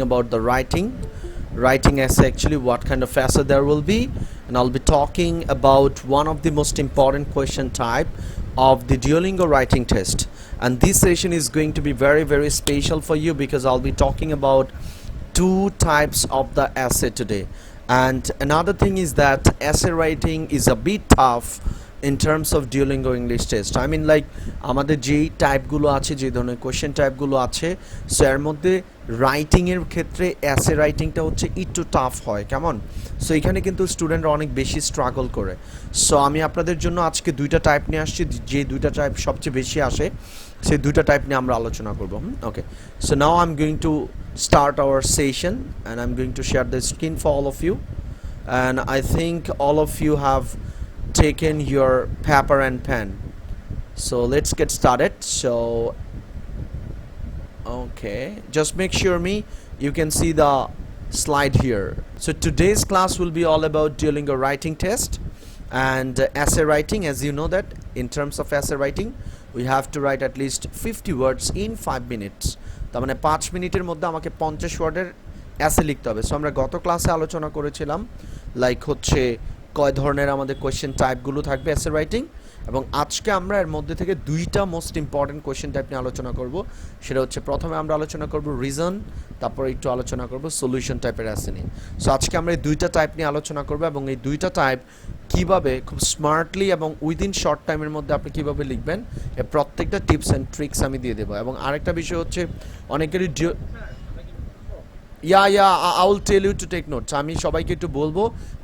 about the writing essay, actually what kind of essay there will be, and I'll be talking about one of the most important question type of the Duolingo writing test. And this session is going to be very special for you because I'll be talking about two types of the essay today. And another thing is that essay writing is a bit tough in terms of Duolingo English test. I mean, like আমাদের যেই টাইপগুলো আছে, যে ধরনের question টাইপগুলো আছে, so এর মধ্যে রাইটিংয়ের ক্ষেত্রে এসে রাইটিংটা হচ্ছে একটু টাফ হয়, কেমন? সো এখানে কিন্তু স্টুডেন্টরা অনেক বেশি স্ট্রাগল করে। সো আমি আপনাদের জন্য আজকে দুইটা টাইপ নিয়ে আসছি, যে দুইটা টাইপ সবচেয়ে বেশি আসে সেই দুইটা টাইপ নিয়ে আমরা আলোচনা করব। Okay, so now I am going to start our session and I'm going to share the screen for all of you, and I think all of you have taken your paper and pen, so let's get started. So okay, just make sure you can see the slide here. So today's class will be all about Duolingo writing test and essay writing. As you know that in terms of essay writing we have to write at least 50 words in 5 minutes. তার মানে 5 মিনিটের মধ্যে আমাকে 50 ওয়ার্ডের এসে লিখতে হবে। So আমরা গত ক্লাসে আলোচনা করেছিলাম লাইক হচ্ছে কয় ধরনের আমাদের কোয়েশ্চেন টাইপগুলো থাকবে এসে রাইটিং, এবং আজকে আমরা এর মধ্যে থেকে দুইটা মোস্ট ইম্পর্টেন্ট কোয়েশ্চেন টাইপ নিয়ে আলোচনা করব। সেটা হচ্ছে প্রথমে আমরা আলোচনা করব রিজন, তারপর একটু আলোচনা করব সলিউশন টাইপের এসে নিয়ে। সো আজকে আমরা এই দুইটা টাইপ নিয়ে আলোচনা করব এবং এই দুইটা টাইপ কিভাবে খুব স্মার্টলি এবং উইদিন শর্ট টাইমের মধ্যে আপনি কিভাবে লিখবেন এর প্রত্যেকটা টিপস অ্যান্ড ট্রিক্স আমি দিয়ে দেবো। এবং আরেকটা বিষয় হচ্ছে অনেকেরই I will tell you to take notes. আমি সবাইকে একটু বলবো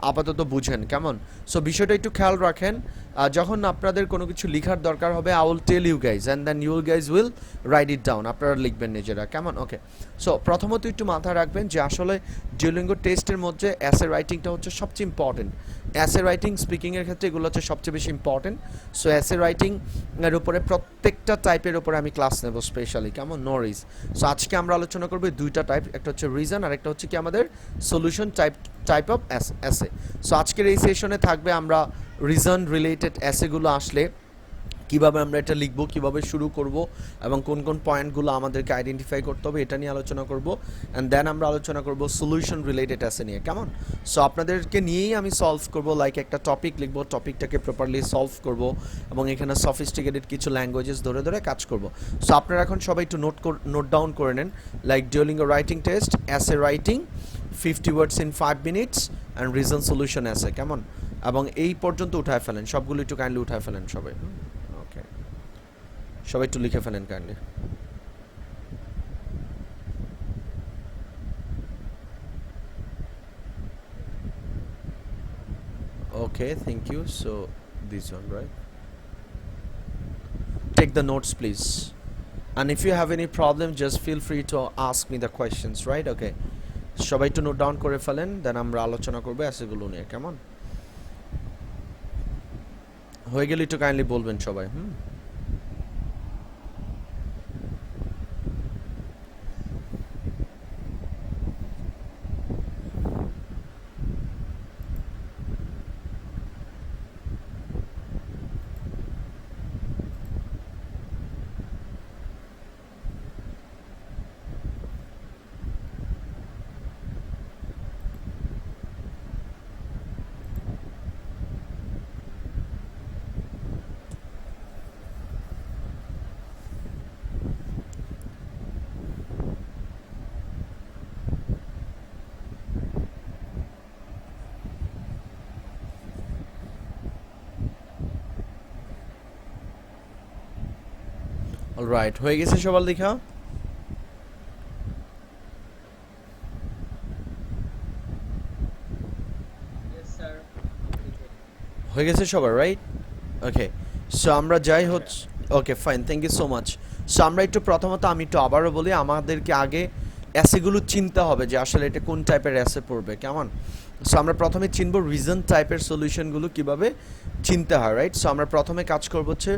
আপাতত বুঝেন, কেমন? সো বিষয়টা একটু খেয়াল রাখেন, যখন আপনাদের কোনো কিছু লেখার দরকার হবে I will tell you guys and then you guys will write it down. আপনারা লিখবেন নিজেরা, কেমন? ওকে, সো প্রথমত একটু মাথায় রাখবেন যে আসলে Duolingo টেস্টের মধ্যে এসে রাইটিংটা হচ্ছে সবচেয়ে ইম্পর্টেন্ট। এসে রাইটিং স্পিকিংয়ের ক্ষেত্রে এগুলো হচ্ছে সবচেয়ে বেশি ইম্পর্টেন্ট। সো এসে রাইটিং এর উপরে প্রত্যেকটা টাইপের উপরে আমি ক্লাস নেব স্পেশালি, কেমন? No ridge. সো আজকে আমরা আলোচনা করব দুইটা টাইপ, একটা হচ্ছে রিজন আর একটা হচ্ছে কি আমাদের সলিউশন টাইপ অফ এসে। সো আজকের এই সেশনে থাকবে আমরা রিজন রিলেটেড এসেগুলো আসলে কিভাবে আমরা এটা লিখবো, কিভাবে শুরু করব এবং কোন কোন পয়েন্টগুলো আমাদেরকে আইডেন্টিফাই করতে হবে এটা নিয়ে আলোচনা করব। অ্যান্ড দেন আমরা আলোচনা করব সলিউশন রিলেটেড এসে নিয়ে, কেমন? সো আপনাদেরকে নিয়েই আমি সলভ করব, লাইক একটা টপিক লিখবো, টপিকটাকে প্রপারলি সলভ করব এবং এখানে সফিস্টিকেটেড কিছু ল্যাঙ্গুয়েজেস ধরে ধরে কাজ করব। সো আপনারা এখন সবাই একটু নোট ডাউন করে নেন, like Duolingo writing test, essay writing, 50 words in 5 minutes and reason solution এসে, কেমন? এবং এই পর্যন্ত উঠায় ফেলেন, সবগুলো একটু কাইন্ডলি উঠায় ফেলেন সবাই। ওকে, সবাই একটু লিখে ফেলেন kindly. Okay, thank you. So this one, right? Take the notes please, and if you have any problem just feel free to ask me the questions, right? Okay, সবাই একটু নোট ডাউন করে ফেলেন, দেন আমরা আলোচনা করবো এসেগুলো নিয়ে, কেমন? হয়ে গেলে একটু কাইন্ডলি বলবেন সবাই। অলরাইট, হয়ে গেছে সবার লেখা? হয়ে গেছে সবার, রাইট? ওকে, সো আমরা যাই হচ্ছে, okay fine, thank you so much. So আমরা একটু প্রথমত আমি একটু আবারও বলি, আমাদেরকে আগে এসেগুলো চিনতে হবে যে আসলে এটা কোন টাইপের এসে পড়বে, কেমন? সো আমরা প্রথমে চিনব রিজন টাইপের সলিউশনগুলো কিভাবে চিনতে হয়, রাইট? সো আমরা প্রথমে কাজ করব হচ্ছে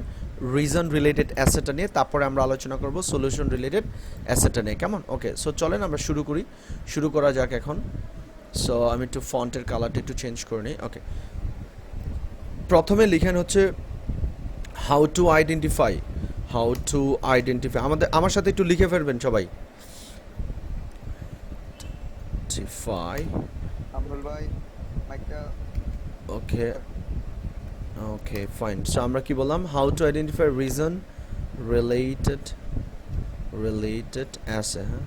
রিজন রিলেটেড অ্যাসেটা নিয়ে, তারপরে আমরা আলোচনা করব সলিউশন রিলেটেড অ্যাসেটা নিয়ে, কেমন? ওকে, সো চলেন আমরা শুরু করা যাক এখন। সো আমি একটু ফন্টের কালারটা একটু চেঞ্জ করে নিই। ওকে, প্রথমে লিখেন হচ্ছে হাউ টু আইডেন্টিফাই আমার সাথে একটু লিখে ফেলবেন সবাই। identify. আমরুল ভাই মাইকটা Okay, okay, fine. So আমরা কি বললাম, how to identify reason related assay, হ্যাঁ?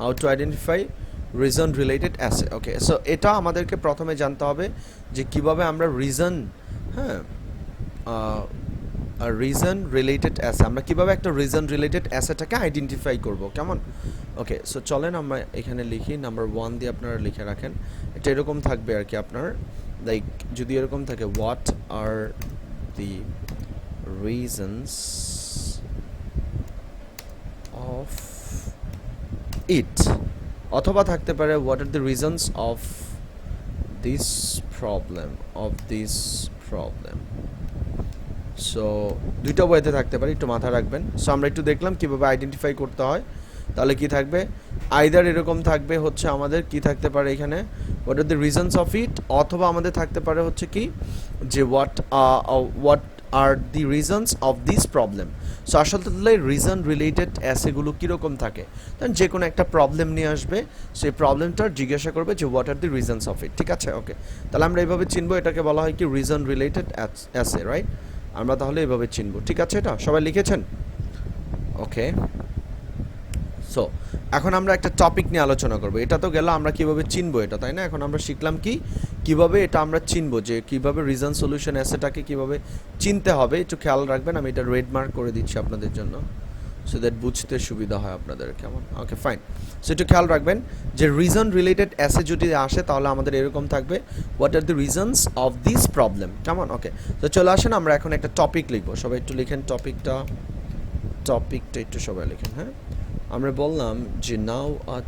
How to identify reason related assay. Okay, so এটা আমাদেরকে প্রথমে জানতে হবে যে কিভাবে আমরা reason, হ্যাঁ, রিজন রিলেটেড অ্যাসে, আমরা কিভাবে একটা রিজন রিলেটেড অ্যাসেটাকে আইডেন্টিফাই করব, কেমন? ওকে, সো চলেন আমরা এখানে লিখি, নাম্বার 1 দিয়ে আপনারা লিখে রাখেন। এটা এরকম থাকবে আর কি, আপনার লাইক যদি এরকম থাকে, what are the reasons of it, অথবা থাকতে পারে what are the reasons of this problem. So দুইটা ওয়েতে থাকতে পারে, একটু মাথা রাখবেন। সো আমরা একটু দেখলাম কীভাবে আইডেন্টিফাই করতে হয়। তাহলে কি থাকবে, আইদার এরকম থাকবে হচ্ছে আমাদের কি থাকতে পারে এখানে, what are the reasons of it, অথবা আমাদের থাকতে পারে হচ্ছে কি যে what are the reasons of this problem. So আসলে রিজন রিলেটেড অ্যাসেগুলো কীরকম থাকে, কারণ যে কোনো একটা প্রবলেম নিয়ে আসবে, সেই প্রবলেমটার জিজ্ঞাসা করবে যে what are the reasons of it, ঠিক আছে? ওকে, তাহলে আমরা এইভাবে চিনবো, এটাকে বলা হয় কি রিজন রিলেটেড অ্যাসে, রাইট? আমরা তাহলে এইভাবে চিনব, ঠিক আছে? এটা সবাই লিখেছেন? ওকে, সো এখন আমরা একটা টপিক নিয়ে আলোচনা করব। এটা তো গেল আমরা কিভাবে চিনবো এটা, তাই না? এখন আমরা শিখলাম কি কিভাবে এটা আমরা চিনবো, যে কিভাবে রিজন সলিউশন অ্যাসেটাকে কিভাবে চিনতে হবে। একটু খেয়াল রাখবেন, আমি এটা রেড মার্ক করে দিচ্ছি আপনাদের জন্য, সো দ্যাট বুঝতে সুবিধা হয় আপনাদের, কেমন? ওকে, ফাইন। সো একটু খেয়াল রাখবেন যে রিজন রিলেটেড অ্যাসে যদি আসে তাহলে আমাদের এরকম থাকবে, what are the reasons of this problem, কেমন? ওকে, তো চলে আসেন আমরা এখন একটা টপিক লিখবো। সবাই একটু লিখেন টপিকটা একটু সবাই লিখেন, হ্যাঁ? আমরা বললাম যে নাও আ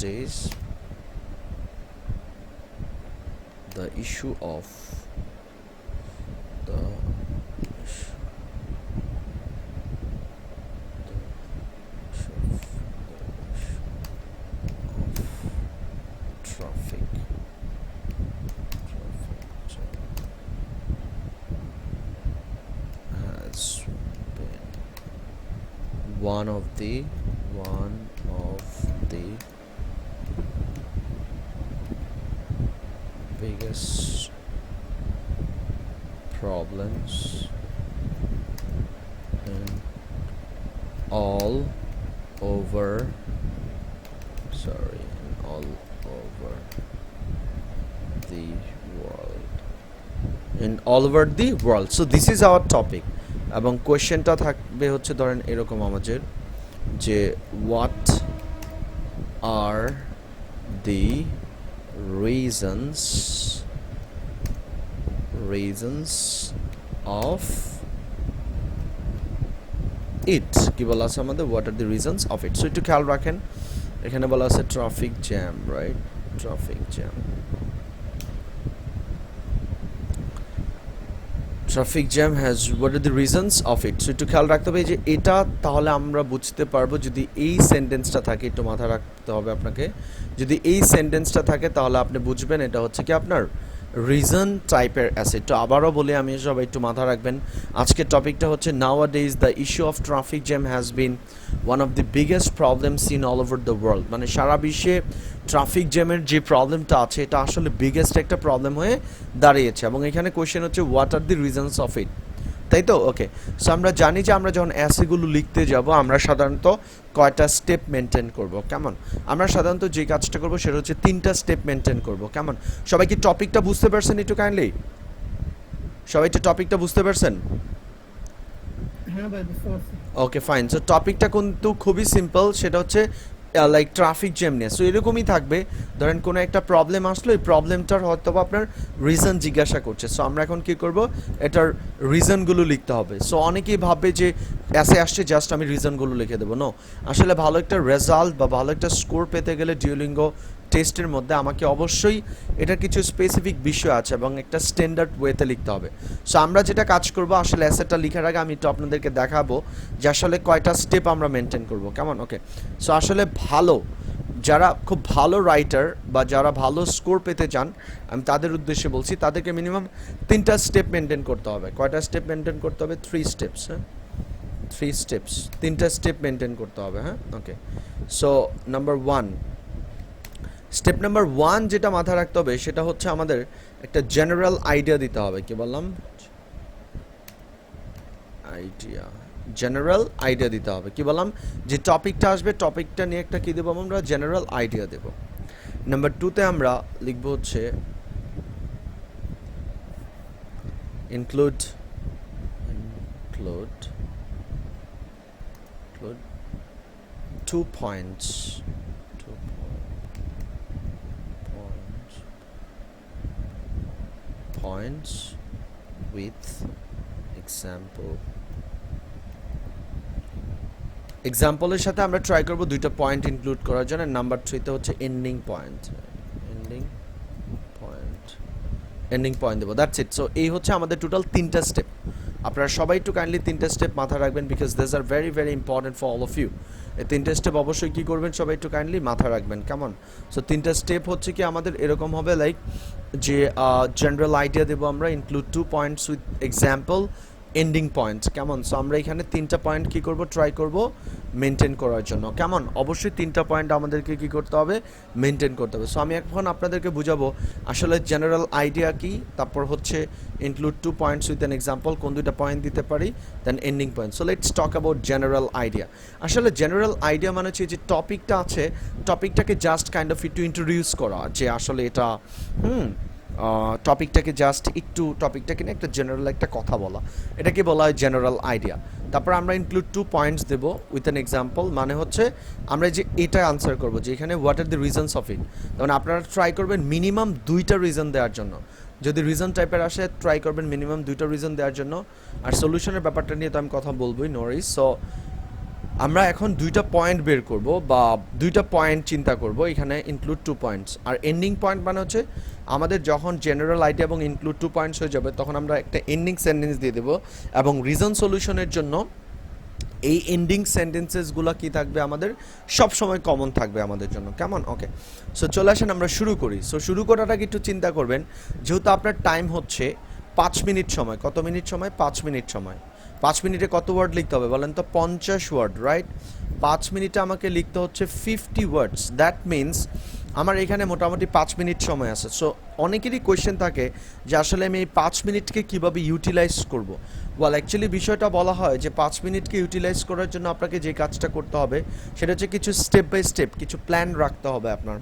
days the issue of traffic has been one of the biggest problems in all over the world. So this is our topic, এবং কোয়েশ্চেনটা থাকবে হচ্ছে ধরেন এরকম আমাদের, যে what are the reasons of it, কি বলা আছে আমাদের, what are the reasons of it. So একটু খেয়াল রাখেন, এখানে বলা আছে traffic jam, right? Traffic jam has what are the reasons of it. So একটু খেয়াল রাখতে হবে যে এটা, তাহলে আমরা বুঝতে পারবো যদি এই সেন্টেন্সটা থাকে, একটু মাথা রাখতে হবে আপনাকে, যদি এই সেন্টেন্সটা থাকে তাহলে আপনি বুঝবেন এটা হচ্ছে কি আপনার রিজন টাইপের অ্যাসে। তো আবারও বলি আমি, সবাই একটু মাথা রাখবেন, আজকের টপিকটা হচ্ছে নাওয়াডেজ the issue of traffic jam has been one of the biggest problems in all over the world. মানে সারা বিশ্বে ট্রাফিক জ্যামের যে প্রবলেমটা আছে এটা আসলে বিগেস্ট একটা প্রবলেম হয়ে দাঁড়িয়েছে, এবং এখানে কোয়েশ্চেন হচ্ছে what are the reasons of it, তাই তো? ওকে, সো আমরা জানি যে আমরা যখন অ্যাসেগুলো লিখতে যাব আমরা সাধারণত কয়টা স্টেপ মেনটেন করব, কেমন? আমরা সাধারণত যে কাজটা করব সেটা হচ্ছে 3টা স্টেপ মেনটেন করব, কেমন? সবাই কি টপিকটা বুঝতে পারছেন? একটু কাইন্ডলি সবাই একটু টপিকটা বুঝতে পারছেন? হ্যাঁ ভাই, বুঝতে পারছি। ওকে, ফাইন। সো টপিকটা কিন্তু খুবই সিম্পল, সেটা হচ্ছে লাইক ট্রাফিক জ্যাম নিয়ে। সো এরকমই থাকবে, ধরেন কোনো একটা প্রবলেম আসলো, এই প্রবলেমটার হয়তো আপনার রিজন জিজ্ঞাসা করছে। সো আমরা এখন কী করব, এটার রিজনগুলো লিখতে হবে। সো অনেকেই ভাববে যে অ্যাসে আসছে জাস্ট আমি রিজনগুলো লিখে দেবো। নো, আসলে ভালো একটা রেজাল্ট বা ভালো একটা স্কোর পেতে গেলে ডিউলিঙ্গো টেস্টের মধ্যে আমাকে অবশ্যই এটার কিছু স্পেসিফিক বিষয় আছে এবং একটা স্ট্যান্ডার্ড ওয়েতে লিখতে হবে। সো আমরা যেটা কাজ করব, আসলে অ্যাসেটটা লেখার আগে আমি একটু আপনাদেরকে দেখাবো যে আসলে কয়টা স্টেপ আমরা মেনটেন করব, কেমন? ওকে, সো আসলে ভালো, যারা খুব ভালো রাইটার বা যারা ভালো স্কোর পেতে চান, আমি তাদের উদ্দেশ্যে বলছি, তাদেরকে মিনিমাম 3টা স্টেপ মেনটেন করতে হবে। কয়টা স্টেপ মেনটেন করতে হবে? 3 স্টেপস, হ্যাঁ, 3 স্টেপস, 3টা স্টেপ মেনটেন করতে হবে, হ্যাঁ? ওকে, সো নাম্বার 1, স্টেপ নাম্বার 1 যেটা মাথায় রাখতে হবে সেটা হচ্ছে আমাদের একটা জেনারেল আইডিয়া দিতে হবে। কি বললাম? আইডিয়া, জেনারেল আইডিয়া দিতে হবে। কি বললাম? যে টপিকটা আসবে, টপিকটা নিয়ে একটা কি দেবো আমরা? জেনারেল আইডিয়া দেব। নাম্বার 2তে আমরা লিখবো হচ্ছে include 2 points, 2 points with এক্সাম্পলের সাথে আমরা ট্রাই করব 2টা পয়েন্ট ইনক্লুড করার জন্য। নাম্বার 3তে হচ্ছে এন্ডিং পয়েন্ট দেবো, দ্যাটস ইট। সো এই হচ্ছে আমাদের টোটাল 3টা স্টেপ। আপনারা সবাই একটু কাইন্ডলি 3টা স্টেপ মাথায় রাখবেন, because this are very very important for all of you. এই 3টা স্টেপ অবশ্যই কী করবেন, সবাই একটু কাইন্ডলি মাথায় রাখবেন, কেমন? সো 3টা স্টেপ হচ্ছে কি আমাদের এরকম হবে, লাইক যে জেনারেল আইডিয়া দেবো আমরা, include 2 points with example, ending point, কেমন? সো আমরা এখানে 3টা পয়েন্ট কী করব, ট্রাই করব মেনটেন করার জন্য, কেমন? অবশ্যই 3টা পয়েন্ট আমাদেরকে কী করতে হবে, মেনটেন করতে হবে। সো আমি এখন আপনাদেরকে বুঝাবো আসলে জেনারেল আইডিয়া কি, তারপর হচ্ছে include 2 points with an example, কোন 2টা পয়েন্ট দিতে পারি, then ending point. So let's talk about general idea. আসলে জেনারেল আইডিয়া মানে হচ্ছে যে টপিকটা আছে, টপিকটাকে জাস্ট কাইন্ড অফ একটু ইন্ট্রোডিউস করা, যে আসলে এটা টপিকটাকে জাস্ট একটু টপিকটাকে নিয়ে একটা জেনারেল একটা কথা বলা, এটাকে বলা হয় জেনারেল আইডিয়া। তারপর আমরা ইনক্লুড 2 পয়েন্টস দেবো উইথ অ্যান এক্সাম্পল, মানে হচ্ছে আমরা যে এটা আনসার করবো যে এখানে what are the reasons of it, মানে আপনারা ট্রাই করবেন মিনিমাম 2টা রিজন দেওয়ার জন্য। যদি রিজন টাইপের আসে ট্রাই করবেন মিনিমাম 2টা রিজন দেওয়ার জন্য। আর সলিউশনের ব্যাপারটা নিয়ে তো আমি কথা বলবোই, নো ওয়ারিজ। সো আমরা এখন 2টা পয়েন্ট বের করব বা 2টা পয়েন্ট চিন্তা করব, এখানে ইনক্লুড 2 পয়েন্টস। আর এন্ডিং পয়েন্ট মানে হচ্ছে আমাদের যখন জেনারেল আইডিয়া এবং ইনক্লুড 2 পয়েন্টস হয়ে যাবে তখন আমরা একটা এন্ডিং সেন্টেন্স দিয়ে দেবো, এবং রিজন সলিউশনের জন্য এই এন্ডিং সেন্টেন্সেসগুলো কি থাকবে আমাদের, সব সময় কমন থাকবে আমাদের জন্য, কেমন? ওকে, সো চলে আসেন আমরা শুরু করি। সো শুরু করাটা একটু চিন্তা করবেন, যেহেতু আপনার টাইম হচ্ছে 5 মিনিট সময়। কত মিনিট সময়? 5 মিনিট সময়। 5 মিনিটে কত ওয়ার্ড লিখতে হবে বলেন তো? 50 ওয়ার্ড, রাইট? 5 মিনিটে আমাকে লিখতে হচ্ছে 50 ওয়ার্ডস। দ্যাট মিনস আমার এখানে মোটামুটি 5 মিনিট সময় আছে। সো অনেকেরই কোয়েশ্চেন থাকে যে আসলে আমি এই 5 মিনিটকে কীভাবে ইউটিলাইজ করব। ওয়াল অ্যাকচুয়ালি বিষয়টা বলা হয় যে 5 মিনিটকে ইউটিলাইজ করার জন্য আপনাকে যে কাজটা করতে হবে সেটা হচ্ছে কিছু স্টেপ বাই স্টেপ কিছু প্ল্যান রাখতে হবে আপনার।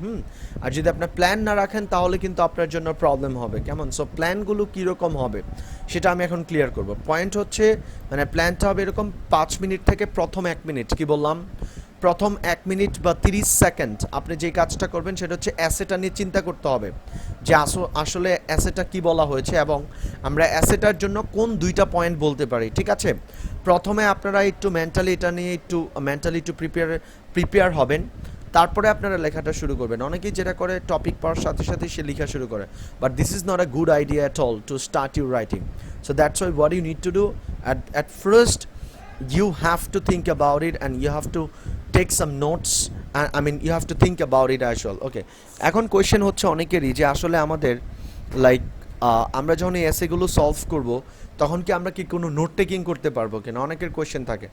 আর যদি আপনার প্ল্যান না রাখেন তাহলে কিন্তু আপনার জন্য প্রবলেম হবে, কেমন? সো প্ল্যানগুলো কীরকম হবে সেটা আমি এখন ক্লিয়ার করব। পয়েন্ট হচ্ছে মানে প্ল্যানটা হবে এরকম, 5 মিনিট থেকে প্রথম 1 মিনিট, কি বললাম? প্রথম 1 মিনিট বা 30 সেকেন্ড আপনি যে কাজটা করবেন সেটা হচ্ছে অ্যাসেটা নিয়ে চিন্তা করতে হবে যে আসলে অ্যাসেটা কি বলা হয়েছে এবং আমরা অ্যাসেটার জন্য কোন 2টা পয়েন্ট বলতে পারি, ঠিক আছে? প্রথমে আপনারা একটু মেন্টালি এটা নিয়ে একটু প্রিপেয়ার হবেন, তারপরে আপনারা লেখাটা শুরু করবেন। অনেকেই যেটা করে টপিক পাওয়ার সাথে সাথে সে লেখা শুরু করে, but this is not a good idea at all to start your writing. So that's why what you need to do at first you have to think about it and you have to take some notes and I mean you have to think about it as well. Okay, এখন question হচ্ছে অনেকেরই যে আসলে আমাদের like আমরা যখন এই এসেগুলো solve করব তখন কি আমরা কি কোনো নোট টেকিং করতে পারবো কিনা, অনেকের কোয়েশ্চেন থাকে।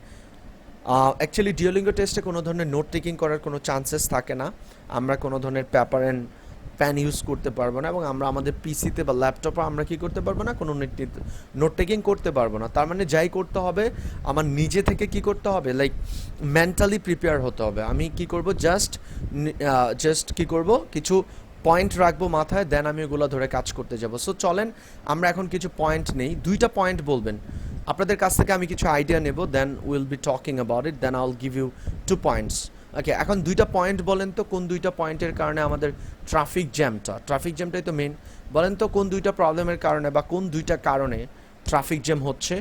অ্যাকচুয়ালি ডিওলিঙ্গো টেস্টে কোনো ধরনের নোট টেকিং করার কোনো চান্সেস থাকে না, আমরা কোনো ধরনের পেপার অ্যান্ড প্যান ইউজ করতে পারবো না, এবং আমরা আমাদের পিসিতে বা ল্যাপটপে আমরা কি করতে পারবো না, কোনো নোট টেকিং করতে পারবো না। তার মানে যাই করতে হবে আমার নিজে থেকে কি করতে হবে, লাইক মেন্টালি প্রিপেয়ার হতে হবে। আমি কি করব, জাস্ট কি করব, কিছু পয়েন্ট রাখবো মাথায়, দেন আমি ওগুলো ধরে কাজ করতে যাব। সো চলেন আমরা এখন কিছু পয়েন্ট নেই, 2টা পয়েন্ট বলবেন, আপনাদের কাছ থেকে আমি কিছু আইডিয়া নেব, then will be talking about it, then I will give you 2 points. Okay, এখন 2টা পয়েন্ট বলেন তো কোন 2টা পয়েন্টের কারণে আমাদের ট্রাফিক জ্যামটাই তো মেন। বলেন তো কোন 2টা প্রবলেমের কারণে বা কোন 2টা কারণে ট্রাফিক জ্যাম হচ্ছে?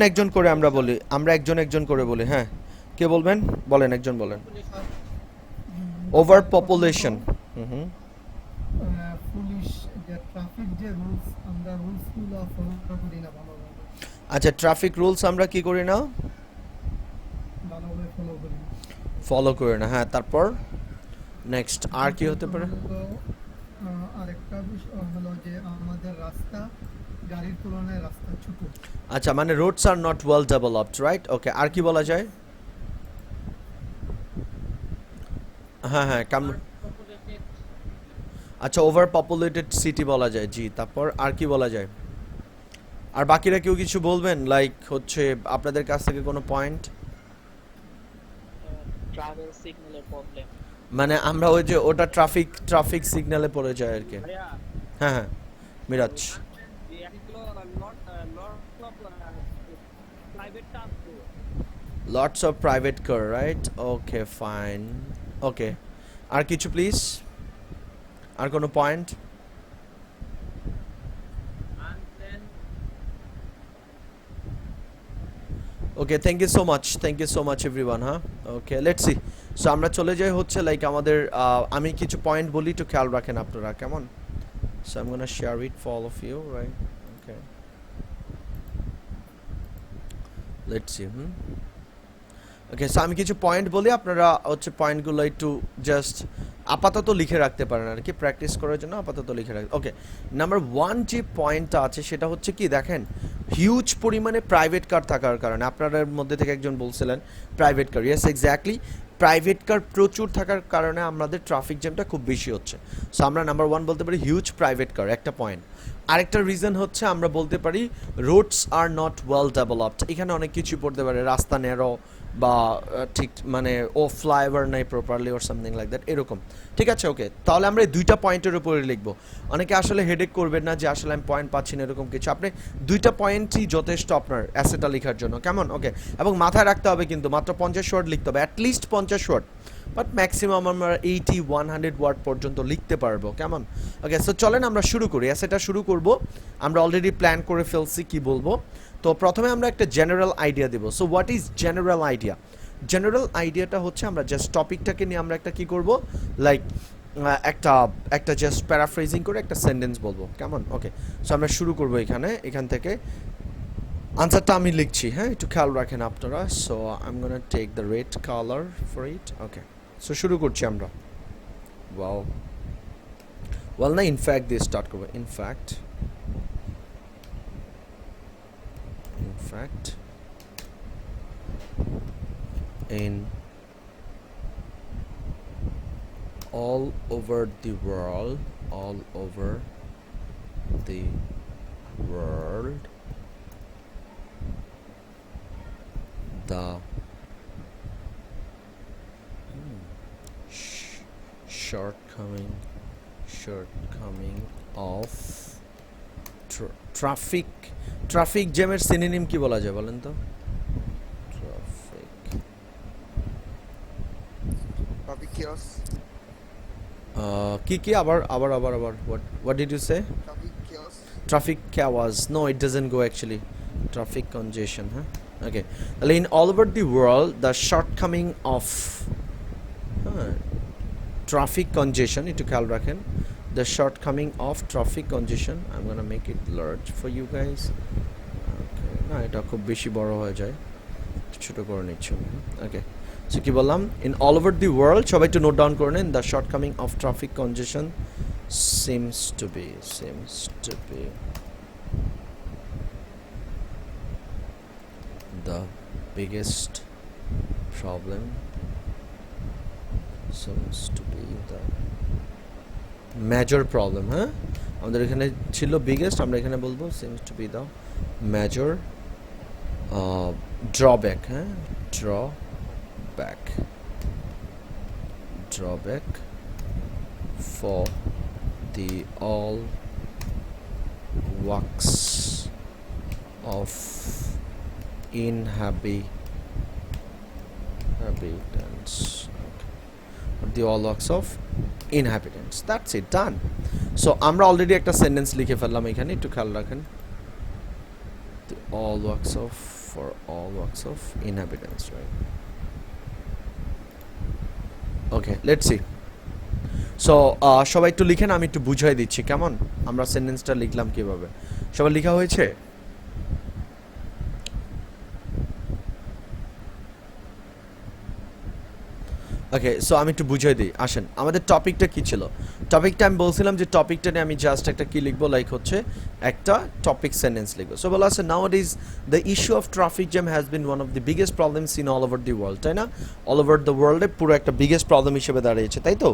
একজন করে আমরা বলি, একজন করে বলি। হ্যাঁ, কে বলবেন? বলেন, একজন বলেন। Over population. আচ্ছা, ট্রাফিক রুলস আমরা কি করি না, ফলো করি না। হ্যাঁ, তারপর নেক্সট আর কি হতে পারে? আরেকটা বিষয় হলো যে আমাদের রাস্তা বাড়ির তুলনায় রাস্তা ছোট। আচ্ছা, মানে roads are not well developed, right? Okay, আর কি বলা যায়? হ্যাঁ হ্যাঁ, আচ্ছা, ওভার পপুলেটেড সিটি বলা যায়, জি। তারপর আর কি বলা যায়? আর বাকিরা কেউ কিছু বলবেন, লাইক হচ্ছে আপনাদের কাছ থেকে কোনো পয়েন্ট? ট্রাভেল সিগন্যালের প্রবলেম। মানে আমরা ওই যে ওটা ট্রাফিক সিগন্যালে পড়ে যায় আর কি। হ্যাঁ হ্যাঁ, Miraj. Lots of private car, right? Okay, fine. Okay, আর কিছু প্লিজ? আর কোনো point? Okay, thank you so much everyone. হ্যাঁ, ওকে, লেটস সি। সো আমরা চলে যাই হচ্ছে লাইক আমাদের আমি কিছু পয়েন্ট বলি, একটু খেয়াল রাখেন আপনারা, কেমন? So I am gonna share it for all of you, right? Okay, let's see. Okay, so আমি কিছু পয়েন্ট বলি, আপনারা হচ্ছে পয়েন্টগুলো একটু জাস্ট আপাতত লিখে রাখতে পারেন আর কি, প্র্যাকটিস করার জন্য আপাতত লিখে রাখতে। ওকে, নাম্বার 1 যে পয়েন্টটা আছে সেটা হচ্ছে কি, দেখেন, হিউজ পরিমাণে প্রাইভেট কার থাকার কারণে, আপনাদের মধ্যে থেকে একজন বলছিলেন private car, yes exactly, private car প্রচুর থাকার কারণে আমাদের ট্রাফিক জ্যামটা খুব বেশি হচ্ছে। সো আমরা নাম্বার 1 বলতে পারি হিউজ প্রাইভেট কার, একটা পয়েন্ট। আরেকটা রিজন হচ্ছে আমরা বলতে পারি Rhodes are not well developed. এখানে অনেক কিছু পড়তে পারে, রাস্তা ন্যারো বা ঠিক মানে ও ফ্লাইওভার নাই properly or something like that, এরকম। ঠিক আছে, ওকে, তাহলে আমরা এই দুইটা পয়েন্টের উপরে লিখবো। অনেকে আসলে হেডেক করবেন না যে আসলে আমি পয়েন্ট পাচ্ছি না, এরকম কিছু। আপনি দুইটা পয়েন্টই যথেষ্ট আপনার অ্যাসেটা লেখার জন্য, কেমন? ওকে, এবং মাথায় রাখতে হবে কিন্তু মাত্র 50 ওয়ার্ড লিখতে হবে, অ্যাটলিস্ট 50 ওয়ার্ড, বাট ম্যাক্সিমাম আমরা 80-100 ওয়ার্ড পর্যন্ত লিখতে পারবো, কেমন? ওকে, সো চলেন আমরা শুরু করি, অ্যাসেটা শুরু করব। আমরা অলরেডি প্ল্যান করে ফেলছি কি বলবো। তো প্রথমে আমরা একটা জেনারেল আইডিয়া দেবো। So what is general idea? General আইডিয়াটা হচ্ছে আমরা জাস্ট টপিকটাকে নিয়ে আমরা একটা কি করব, লাইক একটা জাস্ট প্যারাফ্রেজিং করে একটা সেন্টেন্স বলবো, কেমন? ওকে, সো আমরা শুরু করবো এখান থেকে। আনসারটা আমি লিখছি, হ্যাঁ, একটু খেয়াল রাখেন আপনারা। So I am gonna take the red colour for it. Okay, so শুরু করছি আমরা। ওয়েল না, ইনফ্যাক্ট দিয়ে স্টার্ট করবো। In fact in all over the world the shortcoming of traffic জ্যামের সিনোনিম কি বলা যায় বলেন তো? Traffic chaos. কি আবার what did you say? Traffic chaos. Traffic chaos. No, it doesn't go actually. Traffic congestion, huh? Okay, in all over the world the shortcoming of traffic congestion, একটু খেয়াল রাখেন, the shortcoming of traffic congestion. I'm gonna make it large for you guys. Okay, না এটা খুব বেশি বড় হয়ে যায়, ছোট করে নিচ্ছি। ওকে, সো কি বললাম, in all over the world, সবাই একটু নোট ডাউন করে নেন, the shortcoming of traffic কনজেশন seems to be the biggest problem, seems to be the major problem। হ্যাঁ, আমাদের এখানে ছিল বিগেস্ট, আমরা এখানে বলবো seems to be the major drawback। হ্যাঁ, drawback for the all walks of inhabitants, the all walks of inhabitants, that's it, done। so আমরা already একটা সেন্টেন্স লিখে ফেললাম এখানে, একটু খেয়াল রাখেন, the all walks of inhabitants, right? Okay, let's C. So সবাই একটু লিখেন, আমি একটু বুঝাই দিচ্ছি, কেমন? আমরা সেন্টেন্সটা লিখলাম কিভাবে, সবাই লেখা হয়েছে? ওকে, সো আমি একটু বুঝিয়ে দিই, আসেন আমাদের টপিকটা কি ছিল। টপিকটা আমি বলছিলাম যে টপিকটা নিয়ে আমি জাস্ট একটা কি লিখবো, লাইক হচ্ছে একটা টপিক সেন্টেন্স লিখবো। সো বলা আছে now is the issue of traffic jam has been one of the biggest problems in all over the world, তাই না? অল ওভার দ্য ওয়ার্ল্ডে পুরো একটা বিগেস্ট প্রবলেম হিসেবে দাঁড়িয়েছে, তাই তো?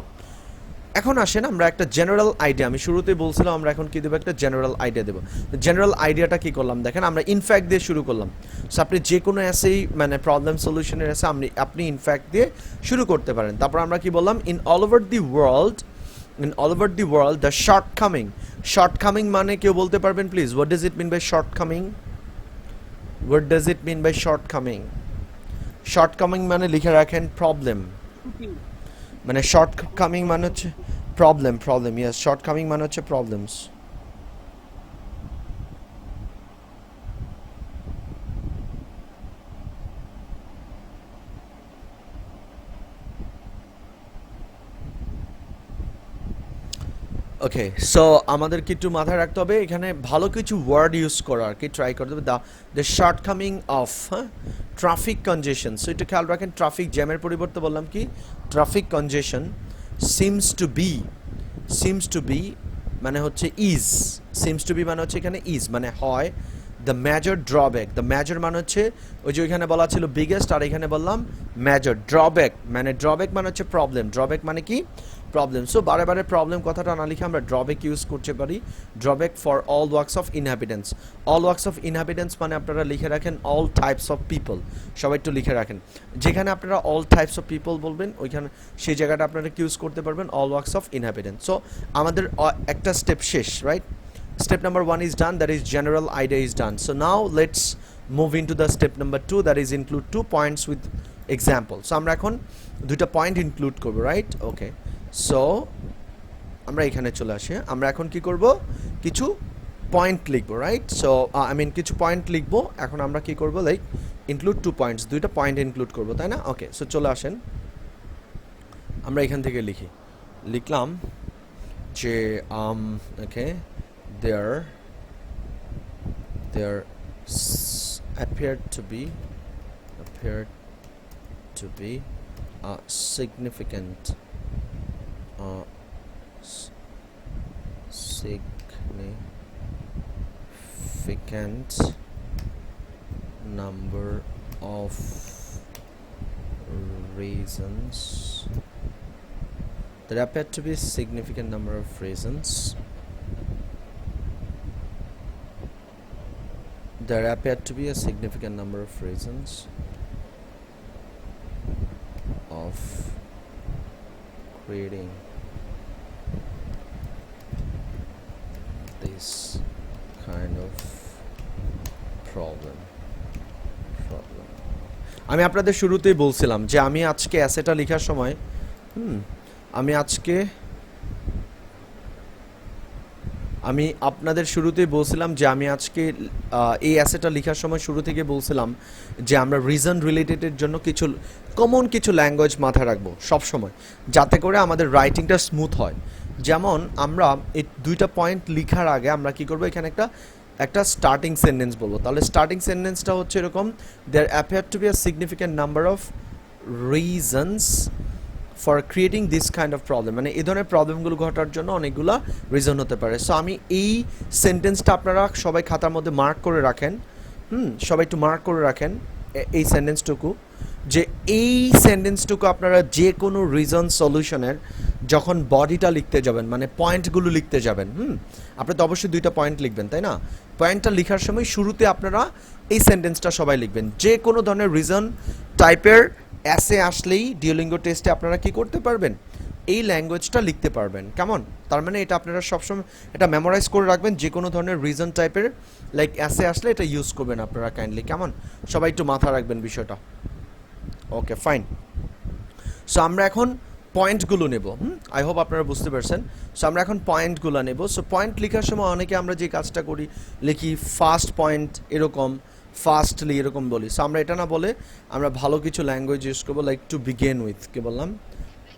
এখন আসেন আমরা একটা জেনারেল আইডিয়া, আমি শুরুতেই বলছিলাম আমরা এখন কি দেবো, একটা জেনারেল আইডিয়া দেবো। জেনারেল আইডিয়াটা কি করলাম দেখেন, আমরা ইনফ্যাক্ট দিয়ে শুরু করলাম। সো আপনি যে কোনো অ্যাসেই মানে প্রবলেম সলিউশনের অ্যাসে আপনি ইনফ্যাক্ট দিয়ে শুরু করতে পারেন। তারপর আমরা কি বললাম, in all over the world the shortcoming মানে কেউ বলতে পারবেন please, what does it mean by shortcoming মানে লিখে রাখেন প্রবলেম, মানে শর্টকামিং মানে হচ্ছে প্রবলেম, ইয়েস, শর্টকামিং মানে হচ্ছে প্রবলেমস। ওকে, সো আমাদের কি একটু মাথায় রাখতে হবে এখানে ভালো কিছু ওয়ার্ড ইউজ করার কি ট্রাই করতে হবে। The shortcoming of traffic congestion, so একটু খেয়াল রাখেন, ট্রাফিক জ্যামের পরিবর্তে বললাম কি traffic congestion. Seems to be মানে হচ্ছে মানে হচ্ছে এখানে ইজ মানে হয়। দ্য মেজর মেজর মানে হচ্ছে ওই যে ওইখানে বলা ছিল বিগেস্ট, আর এখানে বললাম মেজর। ড্রব্যাক মানে হচ্ছে প্রবলেম, মানে কি প্রবলেম। সো বারে বারে প্রবলেম কথাটা না লিখে আমরা ড্রব্যাক ইউজ করতে পারি। Drawback for all works of inhabitants মানে আপনারা লিখে রাখেন অল টাইপস অফ পিপল, সবাই একটু লিখে রাখেন। যেখানে আপনারা অল টাইপস অফ পিপল বলবেন ওইখানে সেই জায়গাটা আপনারা ইউজ করতে পারবেন all works of inhabitants. So আমাদের একটা স্টেপ শেষ, right? Step number 1 is done, that is general idea is done. So now let's move into the step number 2, that is include 2 points with example. So আমরা এখন দুইটা point include করব, right? ওকে, so আমরা এখানে চলে আসি। আমরা এখন কি করব, কিছু পয়েন্ট লিখবো, রাইট? সো কিছু পয়েন্ট লিখবো। এখন আমরা কি করব, লাইক ইনক্লুড 2 points, দুইটা পয়েন্ট ইনক্লুড করব, তাই না? ওকে, সো চলে আসেন আমরা এখান থেকে লিখলাম যে ওকে, there appeared to be a significant number of reasons. There appeared to be a significant number of reasons. There appeared to be a significant number of reasons of creating this kind of problem. আমি আপনাদের শুরুতেই বলছিলাম যে আমি আজকে অ্যাসেটা লেখার সময় আমি আপনাদের শুরুতেই বলছিলাম যে আমি আজকে এই অ্যাসেটা লেখার সময় শুরু থেকে বলছিলাম যে আমরা রিজন রিলেটেডের জন্য কিছু কমন কিছু ল্যাঙ্গুয়েজ মাথায় রাখবো সব সময়, যাতে করে আমাদের রাইটিংটা স্মুথ হয়। যেমন আমরা এই দুইটা পয়েন্ট লেখার আগে আমরা কি করব, এখানে একটা স্টার্টিং সেন্টেন্স বলবো। তাহলে স্টার্টিং সেন্টেন্সটা হচ্ছে এরকম, there appear to be a significant number of reasons for creating this kind of problem, মানে এই ধরনের প্রবলেমগুলো ঘটার জন্য অনেকগুলো রিজন হতে পারে। সো আমি এই সেন্টেন্সটা আপনারা সবাই খাতার মধ্যে মার্ক করে রাখেন, সবাই একটু মার্ক করে রাখেন এই সেন্টেন্সটুকু, যে এই সেন্টেন্সটুকু আপনারা যে কোনো রিজন সলিউশনের যখন বডিটা লিখতে যাবেন, মানে পয়েন্টগুলো লিখতে যাবেন, আপনি তো অবশ্যই দুইটা পয়েন্ট লিখবেন, তাই না? পয়েন্টটা লেখার সময় শুরুতে আপনারা এই সেন্টেন্সটা সবাই লিখবেন। যে কোনো ধরনের রিজন টাইপের অ্যাসে আসলেই ডিওলিঙ্গো টেস্টে আপনারা কি করতে পারবেন, এই ল্যাঙ্গুয়েজটা লিখতে পারবেন। কেমন? তার মানে এটা আপনারা সবসময় এটা মেমোরাইজ করে রাখবেন, যে কোনো ধরনের রিজন টাইপের লাইক অ্যাসে আসলে এটা ইউজ করবেন আপনারা কাইন্ডলি। কেমন? সবাই একটু মাথা রাখবেন বিষয়টা। ওকে, ফাইন। সো আমরা এখন পয়েন্টগুলো নেব। আই হোপ আপনারা বুঝতে পারছেন। সো আমরা এখন পয়েন্টগুলো নেব। সো পয়েন্ট লেখার সময় অনেকে আমরা যে কাজটা করি, লিখি ফার্স্ট পয়েন্ট এরকম, ফাস্টলি এরকম বলি। সো আমরা এটা না বলে আমরা ভালো কিছু ল্যাঙ্গুয়েজ ইউজ করবো, লাইক টু বিগেন উইথ। কি বললাম?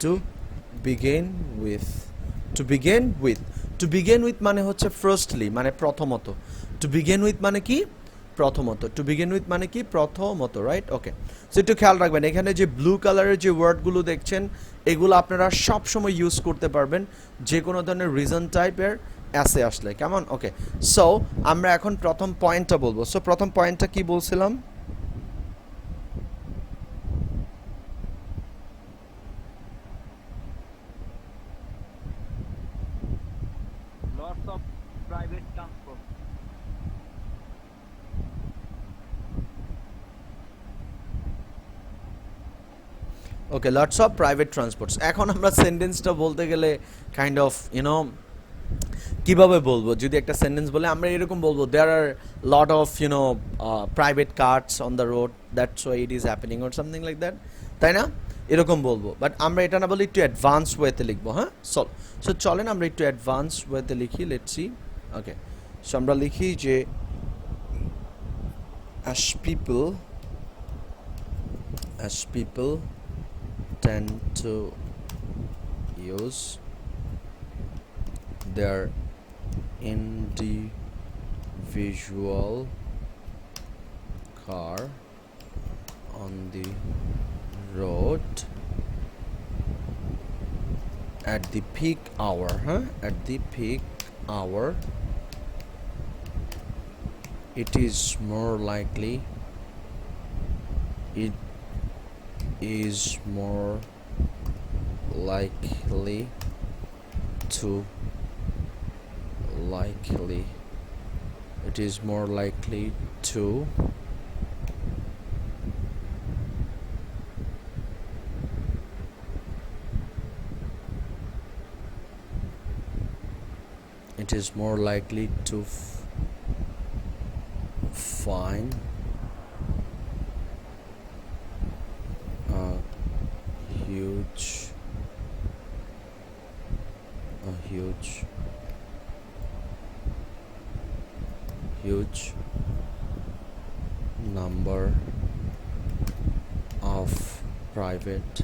টু বিগেন উইথ মানে হচ্ছে ফার্স্টলি, মানে প্রথমত। টু বিগেন উইথ মানে কি? প্রথমত, টু বিগিন উইথ মানে কি প্রথমত, রাইট? ওকে, সো একটু খেয়াল রাখবেন এখানে যে ব্লু কালারের যে ওয়ার্ডগুলো দেখছেন এগুলো আপনারা সব সময় ইউজ করতে পারবেন যে কোনো ধরনের রিজন টাইপের অ্যাসে আসলে, কেমন? ওকে, সো আমরা এখন প্রথম পয়েন্টটা বলবো। সো প্রথম পয়েন্টটা কি বলছিলাম? Lots of private transport. Okay, lots of private transports. এখন আমরা সেন্টেন্সটা বলতে গেলে কাইন্ড অফ কিভাবে বলবো? যদি একটা সেন্টেন্স বলে আমরা এরকম বলবো, there are lot of private cars on the road, that's why it is happening or something like that, তাই না? এরকম বলবো, বাট আমরা এটা না বলে একটু অ্যাডভান্স ওয়েতে লিখবো। হ্যাঁ, সো চলেন আমরা একটু অ্যাডভান্স ওয়েতে লিখি, লেটস সি। ওকে, সো আমরা লিখি যে as people tend to use their individual car on the road at the peak hour, at the peak hour, it is more likely to find a huge number of private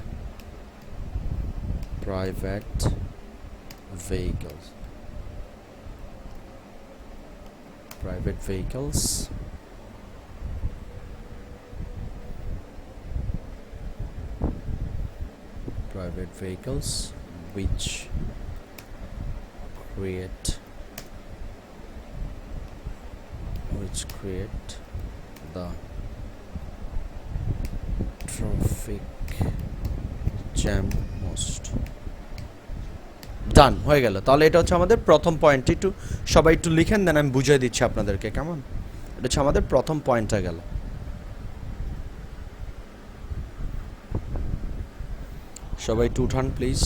vehicles which create the traffic jam most. ডান হয়ে গেল। তাহলে এটা হচ্ছে আমাদের প্রথম point. একটু সবাই একটু লিখেন, দেন আমি বুঝিয়ে দিচ্ছি আপনাদেরকে, কেমন? এটা হচ্ছে আমাদের প্রথম পয়েন্টটা গেল। সবাই একটু উঠান please.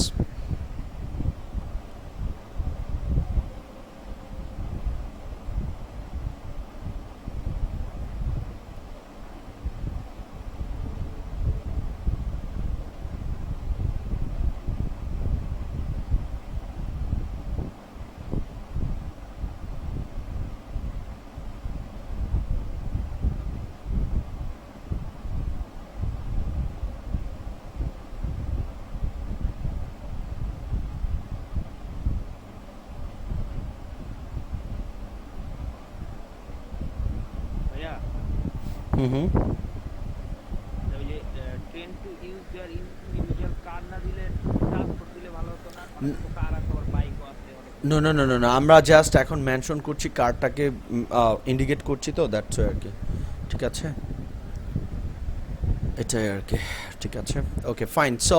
Train to use their individual car না দিলে ট্রান্সপোর্ট দিলে ভালো হতো না? কার আছে, আবার বাইকও আছে। নো, আমরা জাস্ট এখন মেনশন করছি, কারটাকে ইন্ডিকেট করছি, তো দ্যাটস আর কি। ঠিক আছে, এটাই আর কি। ঠিক আছে, ওকে ফাইন। সো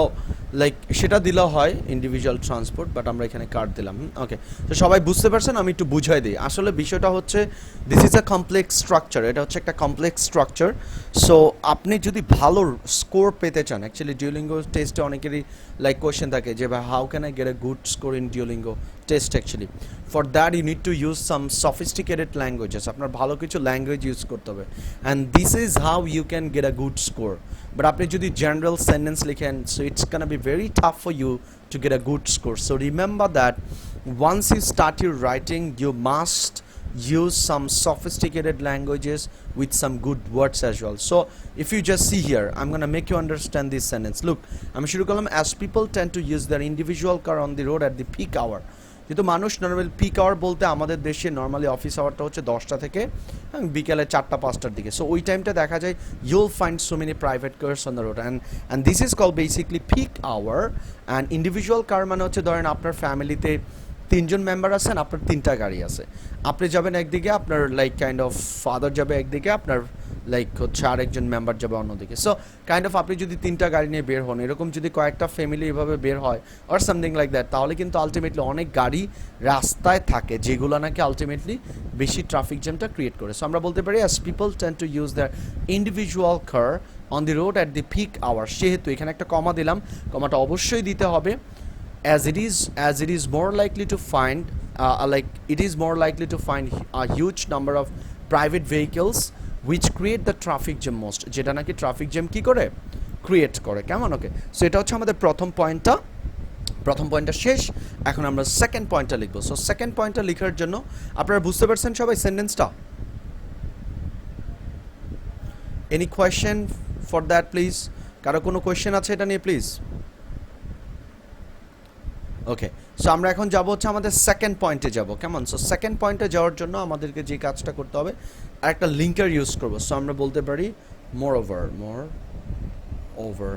লাইক সেটা দিলেও হয় ইন্ডিভিজুয়াল ট্রান্সপোর্ট, বাট আমরা এখানে কার দিলাম। ওকে, তো সবাই বুঝতে পারছেন? আমি একটু বুঝাই দিই। আসলে বিষয়টা হচ্ছে this is a complex structure, এটা হচ্ছে একটা কমপ্লেক্স স্ট্রাকচার। সো আপনি যদি ভালো স্কোর পেতে চান, অ্যাকচুয়ালি ডিওলিঙ্গো টেস্টে অনেকেরই লাইক কোয়েশ্চেন থাকে যে ভাই how can I get a good score in Duolingo test? Actually for that you need to use some sophisticated languages. আপনার ভালো কিছু ল্যাঙ্গুয়েজ ইউজ করতে হবে, and this is how you can get a good score. But আপনি যদি general sentence লিখেন, so it's gonna be very tough for you to get a good score. So remember that once you start your writing, you must use some sophisticated languages with some good words as well. So if you just see here, I'm gonna make you understand this sentence. Look, I'm sure as people tend to use their individual car on the road at the peak hour. কিন্তু মানুষ normally peak hour বলতে আমাদের দেশে normally office আওয়ারটা হচ্ছে 10টা থেকে বিকেলে 4টা 5টার দিকে। সো ওই টাইমটা দেখা যায় you'll find so many private cars on the road and this is call basically peak hour. And individual car মানে হচ্ছে ধরেন আপনার ফ্যামিলিতে 3জন মেম্বার আছেন, আপনার 3টা গাড়ি আছে, আপনি যাবেন একদিকে, আপনার লাইক কাইন্ড অফ ফাদার যাবে একদিকে, আপনার লাইক হচ্ছে আরেকজন মেম্বার যাবে অন্যদিকে। সো কাইন্ড অফ আপনি যদি 3টা গাড়ি নিয়ে বের হন, এরকম যদি কয়েকটা ফ্যামিলি এভাবে বের হয় অর সামথিং লাইক দ্যাট, তাহলে কিন্তু আলটিমেটলি অনেক গাড়ি রাস্তায় থাকে যেগুলো নাকি আলটিমেটলি বেশি ট্রাফিক জ্যামটা ক্রিয়েট করে। সো আমরা বলতে পারি as people tend to use their individual car on the road at the peak hour. সেহেতু এখানে একটা কমা দিলাম, কমাটা অবশ্যই দিতে হবে। As it is more likely to find a huge number of private vehicles which create the traffic jam most, যেটা নাকি traffic jam কি করে ক্রিয়েট করে, কেমন? ওকে, সো এটা হচ্ছে আমাদের প্রথম পয়েন্টটা শেষ। এখন আমরা সেকেন্ড পয়েন্টটা লিখবো। সো সেকেন্ড পয়েন্টটা লেখার জন্য আপনারা বুঝতে পারছেন সবাই সেন্টেন্সটা? Any question for that please? কারো কোনো কোয়েশ্চেন আছে এটা নিয়ে প্লিজ? ওকে, সো আমরা এখন যাব হচ্ছে আমাদের সেকেন্ড পয়েন্টে যাব, কেমন? সো সেকেন্ড পয়েন্টে যাওয়ার জন্য আমাদেরকে যে কাজটা করতে হবে, আর একটা লিঙ্কার ইউজ করব। সো আমরা বলতে পারি মোর ওভার,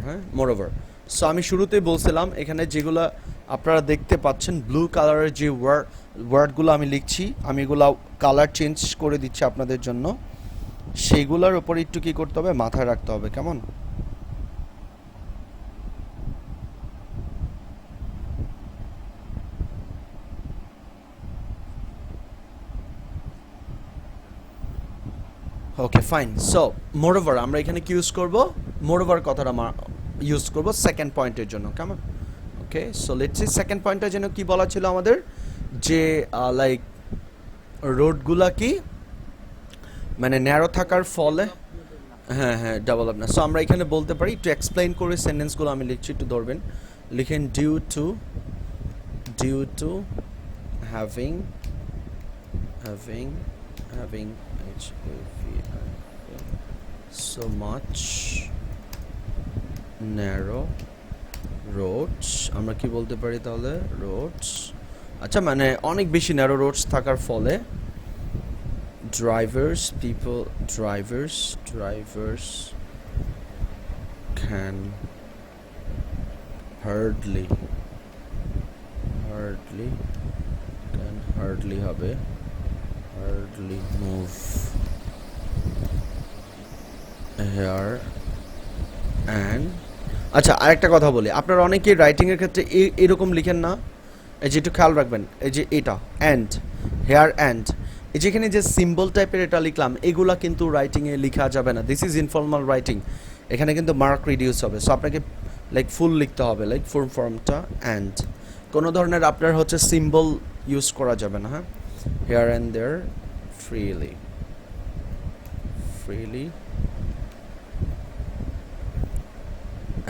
হ্যাঁ, মোর ওভার। সো আমি শুরুতেই বলছিলাম এখানে যেগুলো আপনারা দেখতে পাচ্ছেন ব্লু কালারের যে ওয়ার্ডগুলো আমি লিখছি, আমি এগুলো কালার চেঞ্জ করে দিচ্ছি আপনাদের জন্য। সেইগুলোর উপর একটু কী করতে হবে, মাথায় রাখতে হবে, কেমন? Okay fine. সো মোরওভার আমরা এখানে কি ইউজ করব? মোরওভার কথাটা ইউজ করব সেকেন্ড পয়েন্টের জন্য, কেমন? ওকে, সো লেটস সি সেকেন্ড পয়েন্টটা যেন কি বলা ছিল আমাদের, যে লাইক রোডগুলা কি মানে ন্যারো থাকার ফলে, হ্যাঁ ডেভেলপ না। সো আমরা এখানে বলতে পারি, একটু এক্সপ্লেইন করে সেন্টেন্সগুলো আমি লিখছি, একটু ধরবেন, লিখেন due to having so much narrow roads, আমরা কি বলতে পারি তাহলে? রোডস, আচ্ছা, মানে অনেক বেশি ন্যারো রোডস থাকার ফলে drivers can hardly move here and আচ্ছা, আরেকটা কথা বলি, আপনারা অনেকেই রাইটিংয়ের ক্ষেত্রে এরকম লিখেন না, এই যে একটু খেয়াল রাখবেন, এই যে এটা অ্যান্ড, হেয়ার অ্যান্ড, এই যেখানে যে সিম্বল টাইপের এটা লিখলাম, এগুলা কিন্তু রাইটিংয়ে লেখা যাবে না। দিস ইজ ইনফর্মাল রাইটিং, এখানে কিন্তু মার্ক রিডিউস হবে। সো আপনাকে লাইক ফুল লিখতে হবে, লাইক ফুল ফর্মটা অ্যান্ড, কোনো ধরনের আপনার হচ্ছে সিম্বল ইউজ করা যাবে না, হ্যাঁ? Here and there freely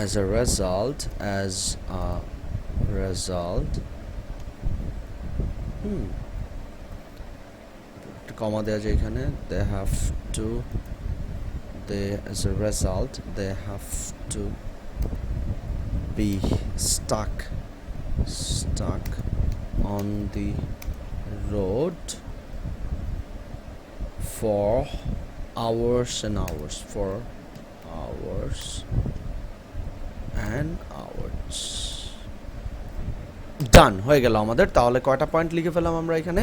as a result একটু কমা দেওয়া যায় এখানে, as a result they have to be stuck on the road for hours and hours, ডান হয়ে গেল আমাদের। তাহলে কয়টা পয়েন্ট লিখে ফেলাম আমরা এখানে?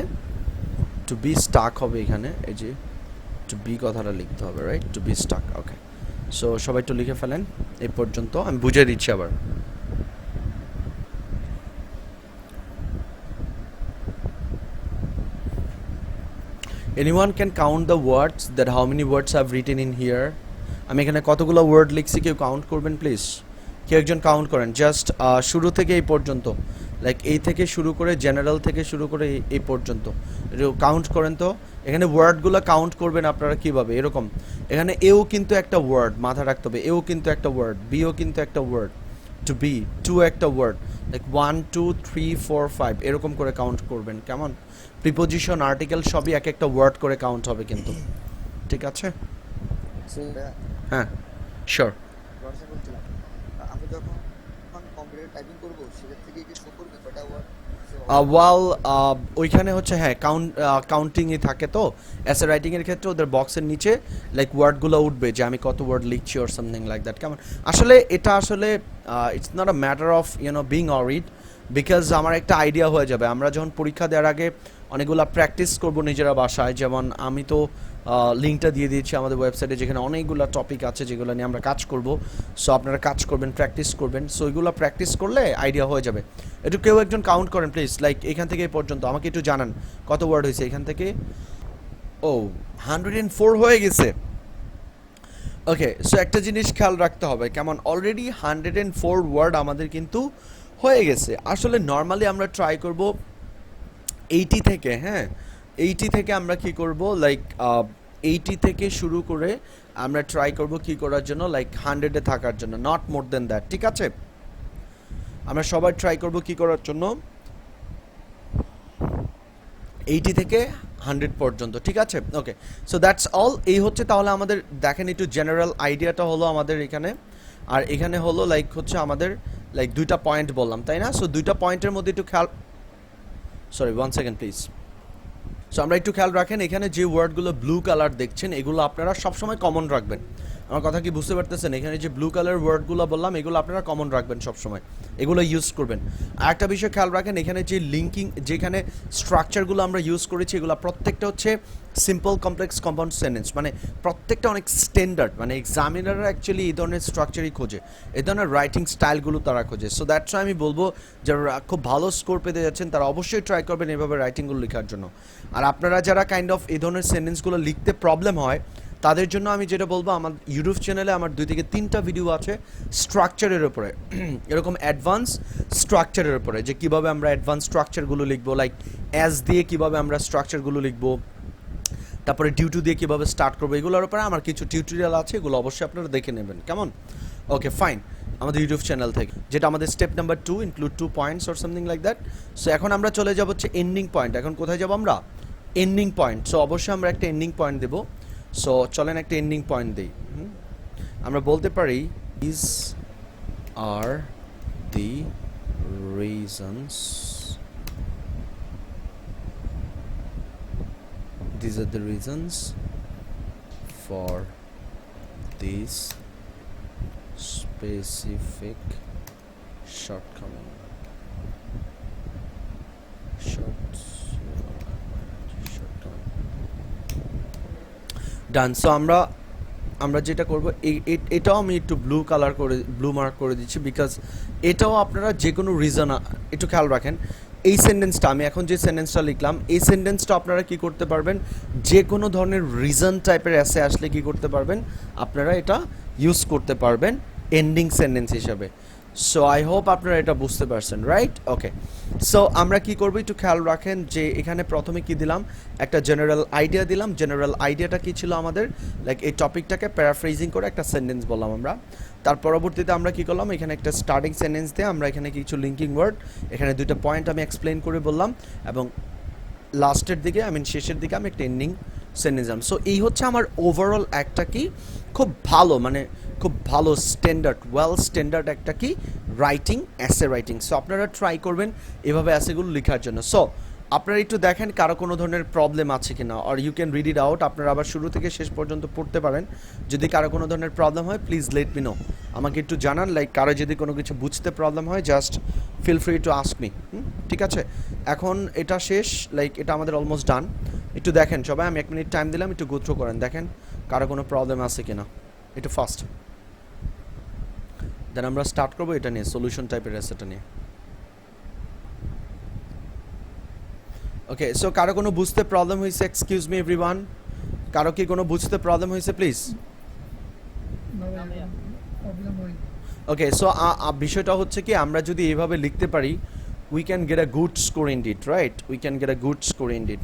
টু বি স্টাক হবে এখানে, এই যে টু বি কথাটা লিখতে হবে, right? To be stuck. Okay, so সবাই একটু লিখে ফেলেন এই পর্যন্ত, আমি বুঝিয়ে দিচ্ছি আবার। Anyone can count the words, that how many words I've written in here? আমি এখানে কতগুলো ওয়ার্ড লিখছি, কেউ কাউন্ট করবেন প্লিজ? কেউ একজন কাউন্ট করেন, জাস্ট শুরু থেকে এই পর্যন্ত, লাইক এই থেকে শুরু করে, জেনারেল থেকে শুরু করে এই পর্যন্ত কাউন্ট করেন তো। এখানে ওয়ার্ডগুলো কাউন্ট করবেন আপনারা কীভাবে? এরকম, এখানে এও কিন্তু একটা ওয়ার্ড, মাথা রাখতে হবে, এও কিন্তু একটা ওয়ার্ড, বিও কিন্তু একটা ওয়ার্ড, টু বি টু একটা ওয়ার্ড, লাইক 1 2 3 4 5 এরকম করে কাউন্ট করবেন, কেমন? প্রিপোজিশন, আর্টিকেল সবই এক একটা ওয়ার্ড করে কাউন্ট হবে কিন্তু, ঠিক আছে? সেটা হ্যাঁ, শিওর। বলছিলাম, আমি যখন যখন কম্পিউটার টাইপিং করবো সেটা থেকে কি শো করবে কটা ওয়ার্ড ওয়াল ওইখানে হচ্ছে হ্যাঁ কাউন্টিংই থাকে তো এসে রাইটিংয়ের ক্ষেত্রে ওদের বক্সের নিচে লাইক ওয়ার্ডগুলো উঠবে যে আমি কত ওয়ার্ড লিখছি অর সামথিং লাইক দ্যাট কেমন আসলে এটা আসলে it's not a matter of being অরিড because আমার একটা আইডিয়া হয়ে যাবে আমরা যখন পরীক্ষা দেওয়ার আগে অনেকগুলো প্র্যাকটিস করবো নিজেরা বাসায় যেমন আমি তো লিঙ্কটা দিয়ে দিয়েছি আমাদের ওয়েবসাইটে যেখানে অনেকগুলো টপিক আছে যেগুলো নিয়ে আমরা কাজ করব সো আপনারা কাজ করবেন প্র্যাকটিস করবেন সো ওইগুলো প্র্যাকটিস করলে আইডিয়া হয়ে যাবে একটু কেউ একজন কাউন্ট করেন প্লিজ লাইক এখান থেকে এই পর্যন্ত আমাকে একটু জানান কত ওয়ার্ড হয়েছে এখান থেকে ও 104 হয়ে গেছে ওকে সো একটা জিনিস খেয়াল রাখতে হবে কেমন অলরেডি 104 ওয়ার্ড আমাদের কিন্তু হয়ে গেছে আসলে নর্মালি আমরা ট্রাই করব 80 থেকে হ্যাঁ 80 থেকে আমরা কি করব লাইক 80 থেকে শুরু করে আমরা ট্রাই করব কি করার জন্য লাইক 100-এ থাকার জন্য নট মোর দেন দ্যাট ঠিক আছে আমরা সবাই ট্রাই করব কি করার জন্য 80 থেকে 100 পর্যন্ত ঠিক আছে ওকে সো দ্যাটস অল এই হচ্ছে তাহলে আমাদের দেখেন একটু জেনারেল আইডিয়াটা হলো আমাদের এখানে আর এখানে হলো লাইক হচ্ছে আমাদের লাইক দুইটা পয়েন্ট বললাম তাই না সো দুইটা পয়েন্টের মধ্যে একটু খেয়াল সরি 1 সেকেন্ড প্লিজ সো আমরা একটু খেয়াল রাখেন এখানে যে ওয়ার্ডগুলো ব্লু কালার দেখছেন এগুলো আপনারা সবসময় কমন রাখবেন আমার কথা কি বুঝতে পারতেছেন এখানে যে ব্লু কালার ওয়ার্ডগুলো বললাম এগুলো আপনারা কমন রাখবেন সবসময় এগুলো ইউজ করবেন আর একটা বিষয় খেয়াল রাখেন এখানে যে লিঙ্কিং যেখানে স্ট্রাকচারগুলো আমরা ইউজ করেছি এগুলো প্রত্যেকটা হচ্ছে সিম্পল কমপ্লেক্স কম্পাউন্ড সেন্টেন্স মানে প্রত্যেকটা অনেক স্ট্যান্ডার্ড মানে এক্সামিনাররা অ্যাকচুয়ালি এই ধরনের স্ট্রাকচারই খোঁজে এই ধরনের রাইটিং স্টাইলগুলো তারা খোঁজে সো দ্যাটস আমি বলবো যারা খুব ভালো স্কোর পেতে যাচ্ছেন তারা অবশ্যই ট্রাই করবেন এভাবে রাইটিংগুলো লেখার জন্য আর আপনারা যারা কাইন্ড অফ এই ধরনের সেন্টেন্সগুলো লিখতে প্রবলেম হয় তাদের জন্য আমি যেটা বলবো আমার ইউটিউব চ্যানেলে আমার 2 থেকে 3টা ভিডিও আছে স্ট্রাকচারের উপরে এরকম অ্যাডভান্স স্ট্রাকচারের উপরে যে কীভাবে আমরা অ্যাডভান্স স্ট্রাকচারগুলো লিখবো লাইক অ্যাজ দিয়ে কীভাবে আমরা স্ট্রাকচারগুলো লিখবো তারপরে ডিউ টু দিয়ে কীভাবে স্টার্ট করবো এগুলোর উপরে আমার কিছু টিউটোরিয়াল আছে এগুলো অবশ্যই আপনারা দেখে নেবেন কেমন ওকে ফাইন আমাদের ইউটিউব চ্যানেল থেকে যেটা আমাদের step number 2 include 2 points or something like that so এখন আমরা চলে যাব হচ্ছে এন্ডিং পয়েন্ট এখন কোথায় যাব আমরা এন্ডিং পয়েন্ট সো অবশ্যই আমরা একটা এন্ডিং পয়েন্ট দেবো সো চলেন একটা এন্ডিং পয়েন্ট দিই আমরা বলতে পারি is are the reasons these are the reasons for this specific shortcoming done so আমরা যেটা করব এটাও আমি একটু ব্লু কালার করে ব্লু মার্ক করে দিচ্ছি বিকজ এটাও আপনারা যে কোনো রিজন একটু খেয়াল রাখেন এই সেন্টেন্সটা আমি এখন যে সেন্টেন্সটা লিখলাম এই সেন্টেন্সটা আপনারা কি করতে পারবেন যে কোনো ধরনের রিজন টাইপের এসে আসলে কি করতে পারবেন আপনারা এটা ইউজ করতে পারবেন এন্ডিং সেন্টেন্স হিসাবে সো আই হোপ আপনারা এটা বুঝতে পারছেন রাইট ওকে সো আমরা কি করব একটু খেয়াল রাখেন যে এখানে প্রথমে কি দিলাম একটা জেনারেল আইডিয়া দিলাম জেনারেল আইডিয়াটা কি ছিল আমাদের লাইক এই টপিকটাকে প্যারাফ্রেজিং করে একটা সেন্টেন্স বললাম আমরা তার পরবর্তীতে আমরা কি করলাম এখানে একটা স্টার্টিং সেন্টেন্স দিয়ে আমরা এখানে কিছু লিঙ্কিং ওয়ার্ড এখানে দুইটা পয়েন্ট আমি এক্সপ্লেন করে বললাম এবং লাস্টের দিকে শেষের দিকে আমি একটা এন্ডিং সেন্টেন্স দিলাম সো এই হচ্ছে আমার ওভারঅল একটা কি খুব ভালো মানে খুব ভালো স্ট্যান্ডার্ড ওয়েল স্ট্যান্ডার্ড একটা কি রাইটিং অ্যাসে রাইটিং সো আপনারা ট্রাই করবেন এভাবে অ্যাসেগুলো লেখার জন্য সো আপনারা একটু দেখেন কারো কোনো ধরনের প্রবলেম আছে কিনা or you can read it out আপনারা আবার শুরু থেকে শেষ পর্যন্ত পড়তে পারেন যদি কারো কোনো ধরনের প্রবলেম হয় প্লিজ লেট মি নো আমাকে একটু জানান লাইক কারো যদি কোনো কিছু বুঝতে প্রবলেম হয় just feel free to ask me ঠিক আছে এখন এটা শেষ লাইক এটা আমাদের অলমোস্ট ডান একটু দেখেন সবাই আমি 1 মিনিট টাইম দিলাম একটু গো থ্রু করেন দেখেন কারো কোনো প্রবলেম আছে কিনা একটু ফাস্ট দেন আমরা স্টার্ট করবো এটা নিয়ে সলিউশন টাইপের এসেটা নিয়ে ওকে সো কারো কোনো বুঝতে প্রবলেম হয়েছে এক্সকিউজ মি এভরিওয়ান কারো কি কোনো বুঝতে প্রবলেম হয়েছে প্লিজ ওকে সো বিষয়টা হচ্ছে কি আমরা যদি এইভাবে লিখতে পারি we can get a good score in it right we can get a good score in it